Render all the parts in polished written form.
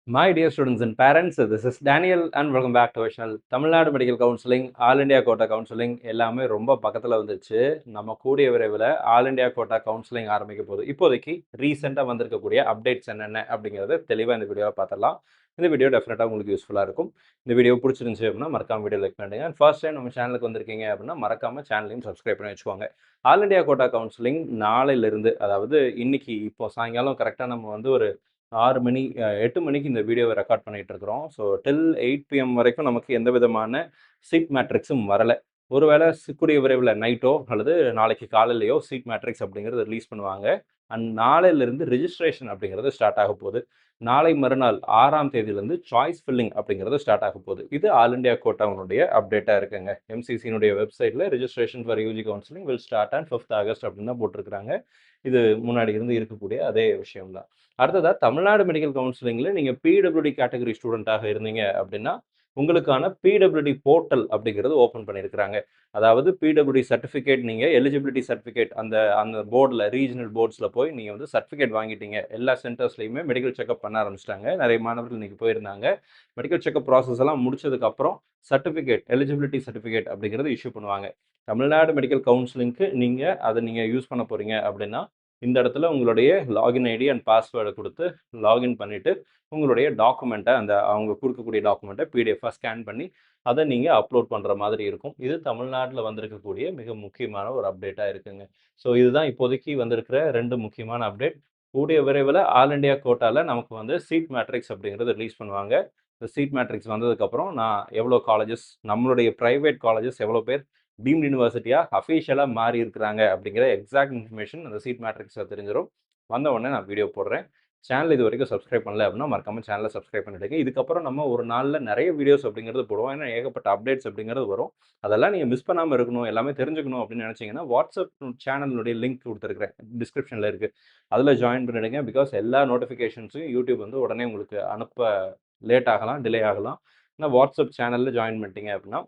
My dear students and parents, this is Daniel and welcome back to our channel. Tamil Nadu medical counselling, all India quota counselling எல்லாமே ரொம்ப பக்கத்தில் வந்துச்சு. நம்ம கூடிய விரைவில் ஆல் இண்டியா கோட்டா கவுன்சிலிங் ஆரம்பிக்க போகுது. இப்போதைக்கு ரீசெண்டாக வந்திருக்கக்கூடிய அப்டேட்ஸ் என்னென்ன அப்படிங்கிறத தெளிவாக இந்த வீடியோவை பார்த்துடலாம். இந்த வீடியோ டெஃபினட்டாக உங்களுக்கு யூஸ்ஃபுல்லாக இருக்கும். இந்த வீடியோ பிடிச்சிருந்துச்சு அப்படின்னா மறக்காம வீடியோ லைக் பண்ணுங்க. அண்ட் ஃபர்ஸ்ட் டைம் நம்ம சேனலுக்கு வந்திருக்கீங்க அப்படின்னா மறக்காம சேனலையும் சப்ஸ்கிரைப் பண்ணி வச்சுக்கோங்க. ஆல் இண்டியா கோட்டா கவுன்சிலிங் நாளையிலிருந்து, அதாவது இன்னைக்கு இப்போ சாயங்காலம் கரெக்டாக நம்ம வந்து ஒரு 6 மணி 8 மணிக்கு இந்த வீடியோவை ரெக்கார்ட் பண்ணிட்டு இருக்கிறோம். ஸோ டில் 8 PM வரைக்கும் நமக்கு எந்த விதமான சீட் மேட்ரிக்ஸும் வரலை. ஒருவேளை கூடிய விரைவில் நைட்டோ அல்லது நாளைக்கு காலையிலையோ சீட் மேட்ரிக்ஸ் அப்படிங்கிறது ரிலீஸ் பண்ணுவாங்க. அண்ட் நாளையிலிருந்து ரிஜிஸ்ட்ரேஷன் அப்படிங்கிறது ஸ்டார்ட் ஆக போகுது. நாளை மறுநாள் 6ஆம் தேதியிலிருந்து சாய்ஸ் ஃபில்லிங் அப்படிங்கிறது ஸ்டார்ட் ஆக போகுது. இது ஆல் இண்டியா கோட்டாவுடைய அப்டேட்டாக இருக்குங்க. எம்சிசியினுடைய வெப்சைட்டில் registration for UG counselling will start on 5th August அப்படின்னு தான் போட்டிருக்கிறாங்க. இது முன்னாடி இருந்து இருக்கக்கூடிய அதே விஷயம் தான். அடுத்ததாக தமிழ்நாடு மெடிக்கல் கவுன்சிலிங்கில் நீங்கள் பிடபிள்யூடி கேட்டகரி ஸ்டூடெண்ட்டாக இருந்தீங்க அப்படின்னா உங்களுக்கான பிடபிள்யூடி போர்ட்டல் அப்படிங்கிறது ஓப்பன் பண்ணியிருக்கிறாங்க. அதாவது பிடபிள்யூடி சர்டிஃபிகேட், நீங்கள் எலிஜிபிலிட்டி சர்டிஃபிகேட் அந்த அந்த போர்டில், ரீஜனல் போர்ட்ஸில் போய் நீங்கள் வந்து சர்டிஃபிகேட் வாங்கிட்டீங்க. எல்லா சென்டர்ஸ்லையுமே மெடிக்கல் செக்அப் பண்ண ஆரம்பிச்சிட்டாங்க. நிறைய மாணவர்கள் இன்றைக்கி போயிருந்தாங்க. மெடிக்கல் செக்அப் ப்ராசஸ் எல்லாம் முடிச்சதுக்கப்புறம் சர்டிஃபிகேட், எலிஜிபிலிட்டி சர்டிஃபிகேட் அப்படிங்கிறது இஷ்யூ பண்ணுவாங்க. தமிழ்நாடு மெடிக்கல் கவுன்சிலிங்க்கு நீங்கள் யூஸ் பண்ண போகிறீங்க அப்படின்னா இந்த இடத்துல உங்களுடைய லாகின் ஐடி அண்ட் பாஸ்வேர்டை கொடுத்து லாகின் பண்ணிவிட்டு உங்களுடைய டாக்குமெண்ட்டை, அந்த அவங்க கொடுக்கக்கூடிய டாக்குமெண்ட்டை பிடிஎஃபாக ஸ்கேன் பண்ணி அதை நீங்கள் அப்லோட் பண்ணுற மாதிரி இருக்கும். இது தமிழ்நாட்டில் வந்திருக்கக்கூடிய மிக முக்கியமான ஒரு அப்டேட்டாக இருக்குங்க. ஸோ இதுதான் இப்போதைக்கு வந்திருக்கிற 2 முக்கியமான அப்டேட். கூடிய விரைவில் ஆல் இண்டியா கோட்டாவில் நமக்கு வந்து சீட் மேட்ரிக்ஸ் அப்படிங்கிறது ரிலீஸ் பண்ணுவாங்க. இந்த சீட் மேட்ரிக்ஸ் வந்ததுக்கப்புறம் நான் எவ்வளோ காலேஜஸ், நம்மளுடைய ப்ரைவேட் காலேஜஸ் எவ்வளோ பேர் டீம்டு யூனிவர்சிட்டியாக அஃபீஷியலாக மாறி இருக்கிறாங்க அப்படிங்கிற எக்ஸாக்ட் இன்ஃபர்மேஷன் அந்த சீட் மேட்ரிக்ஸில் தெரிஞ்சிடும். வந்த உடனே நான் வீடியோ போடுறேன். சேனல் இது வரைக்கும் சப்ஸ்கிரைப் பண்ணல அப்படின்னா மறக்காம சேனலை சப்ஸ்கிரைப் பண்ணிடுங்க. இதுக்கப்புறம் நம்ம ஒரு நாளில் நிறைய வீடியோஸ் அப்படிங்கிறது போடுவோம். ஏன்னா ஏகப்பட்ட அப்டேட்ஸ் அப்படிங்கிறது வரும். அதெல்லாம் நீங்கள் மிஸ் பண்ணாமல் இருக்கணும், எல்லாமே தெரிஞ்சுக்கணும் அப்படின்னு நினச்சிங்கன்னா வாட்ஸ்அப் சேனலுடைய லிங்க் கொடுத்துருக்குறேன், டிஸ்கிரிப்ஷனில் இருக்குது. அதில் ஜாயின் பண்ணிடுங்க. பிகாஸ் எல்லா நோட்டிஃபிகேஷன்ஸையும் யூடியூப் வந்து உடனே உங்களுக்கு அனுப்ப லேட் ஆகலாம், டிலே ஆகலாம். ஆனால் வாட்ஸ்அப் சேனலில் ஜாயின் பண்ணிட்டீங்க அப்படின்னா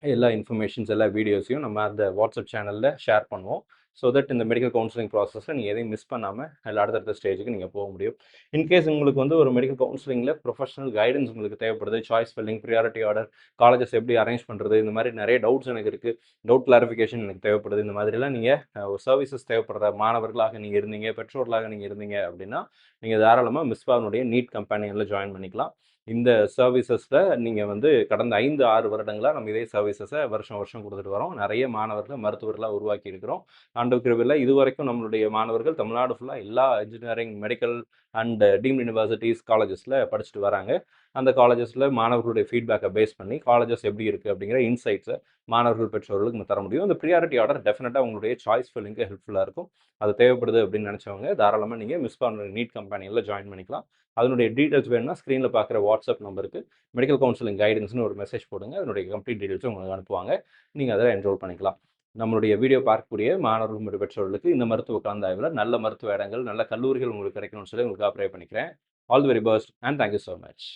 எல்லா இன்ஃபர்மேஷன்ஸ், எல்லா வீடியோஸையும் நம்ம அந்த வாட்ஸ்அப் சேனலில் ஷேர் பண்ணுவோம். ஸோ தட் இந்த மெடிக்கல் கவுன்சிலிங் ப்ராசஸில் நீங்கள் எதையும் மிஸ் பண்ணாமல் எல்லா அடுத்தடுத்த ஸ்டேஜுக்கு நீங்கள் போக முடியும். இன்கேஸ் உங்களுக்கு வந்து ஒரு மெடிக்கல் கவுன்சிலிங்கில் ப்ரொஃபஷனல் கைடன்ஸ் உங்களுக்கு தேவைப்படுது, choice filling, priority order, colleges எப்படி அரேஞ்ச் பண்ணுறது, இந்த மாதிரி நிறைய டவுட்ஸ் எனக்கு இருக்குது, டவுட் கிளாரிஃபிகேஷன் எனக்கு தேவைப்படுது, இந்த மாதிரிலாம் நீங்கள் ஒரு சர்வீசஸ் தேவைப்படுற மாணவர்களாக நீங்கள் இருந்தீங்க, பெற்றோர்களாக நீங்கள் இருந்தீங்க அப்படின்னா நீங்கள் தாராளமாக மிஸ்பானுடைய நீட் கம்பெனியில் ஜாயின் பண்ணிக்கலாம். இந்த சர்வீசஸில் நீங்கள் வந்து கடந்த 5-6 வருடங்களாக நம்ம இதே சர்வீசஸை வருஷம் வருஷம் கொடுத்துட்டு வரோம். நிறைய மாணவர்கள், மருத்துவர்களாக உருவாக்கி இருக்கிறோம். ஆண்டவர் கிருபையில் இதுவரைக்கும் நம்மளுடைய மாணவர்கள் தமிழ்நாடு ஃபுல்லாக எல்லா engineering, medical and deemed universities, காலேஜஸில் படிச்சுட்டு வராங்க. அந்த காலேஜஸில் மாணவர்களுடைய ஃபீட்பேக்கை பேஸ் பண்ணி காலேஜஸ் எப்படி இருக்குது அப்படிங்கிற இன்சைட்ஸை மாணவர்கள், பெற்றோர்களுக்கு நம்ம தர முடியும். இந்த ப்ரியாரிட்டி ஆர்டர் டெஃபினட்டாக உங்களுடைய சாய்ஸ் ஃபில்லிங்க்கு ஹெல்ப்ஃபுல்லாக இருக்கும். அது தேவைப்படுது அப்படின்னு நினச்சவங்க தாராளமாக நீங்கள் மிஸ்பானுடைய நீட் கம்பெனியில் ஜாயின் பண்ணிக்கலாம். அதனுடைய டீட்டெயில்ஸ் வேணும்னா ஸ்க்ரீனில் பார்க்குற வாட்ஸ்அப் நம்பருக்கு மெடிக்கல் கவுன்சிலிங் கைடன்ஸ்னு ஒரு மெசேஜ் போடுங்க. அதனுடைய கம்ப்ளீட் டீட்டெயில்ஸும் உங்களுக்கு அனுப்புவாங்க. நீங்கள் அதில் என்ரோல் பண்ணிக்கலாம். நம்மளுடைய வீடியோ பார்க்கக்கூடிய மாணவர்கள் மற்றும் பெற்றோர்களுக்கு இந்த மருத்துவ கலந்தாய்வில் நல்ல மருத்துவ இடங்கள், நல்ல கல்லூரிகள் உங்களுக்கு கிடைக்கணும்னு சொல்லி உங்களுக்காக ப்ரே பண்ணிக்கிறேன். All the very best and thank you so much.